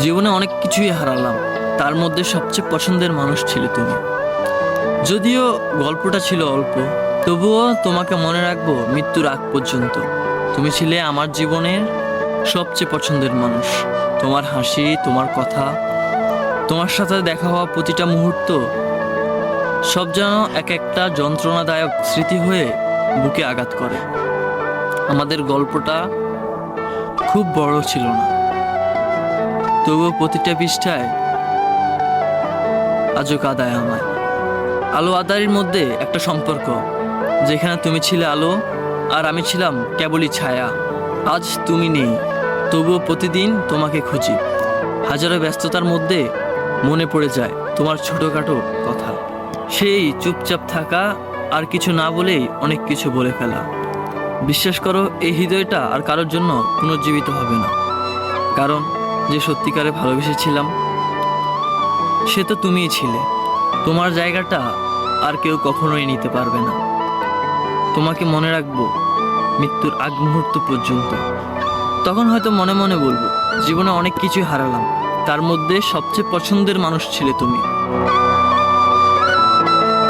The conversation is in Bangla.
জীবনে অনেক কিছুই হারালাম, তার মধ্যে সবচেয়ে পছন্দের মানুষ ছিলে তুমি। যদিও গল্পটা ছিল অল্প, তবুও তোমাকে মনে রাখবো মৃত্যুর আগ পর্যন্ত। তুমি ছিলে আমার জীবনের সবচেয়ে পছন্দের মানুষ। তোমার হাসি, তোমার কথা, তোমার সাথে দেখা হওয়া প্রতিটা মুহূর্ত সব যেন এক একটা যন্ত্রণাদায়ক স্মৃতি হয়ে বুকে আঘাত করে। আমাদের গল্পটা খুব বড় ছিল না, তবুও প্রতিটা পৃষ্ঠায় আজও কাঁদায় আমায়। আলো আঁধারির মধ্যে একটা সম্পর্ক, যেখানে তুমি ছিলে আলো আর আমি ছিলাম কেবলই ছায়া। আজ তুমি নেই, তবুও প্রতিদিন তোমাকে খুঁজি। হাজারো ব্যস্ততার মধ্যে মনে পড়ে যায় তোমার ছোটোখাটো কথা, সেই চুপচাপ থাকা আর কিছু না বলেই অনেক কিছু বলে ফেলা। বিশ্বাস করো, এই হৃদয়টা আর কারোর জন্য পুনর্জীবিত হবে না, কারণ যে সত্যিকারে ভালোবেসেছিলাম সে তো তুমিই ছিলে। তোমার জায়গাটা আর কেউ কখনোই নিতে পারবে না। তোমাকে মনে রাখবো মৃত্যুর আগ মুহূর্ত পর্যন্ত। তখন হয়তো মনে মনে বলবো, জীবনে অনেক কিছুই হারালাম, তার মধ্যে সবচেয়ে পছন্দের মানুষ ছিলে তুমি।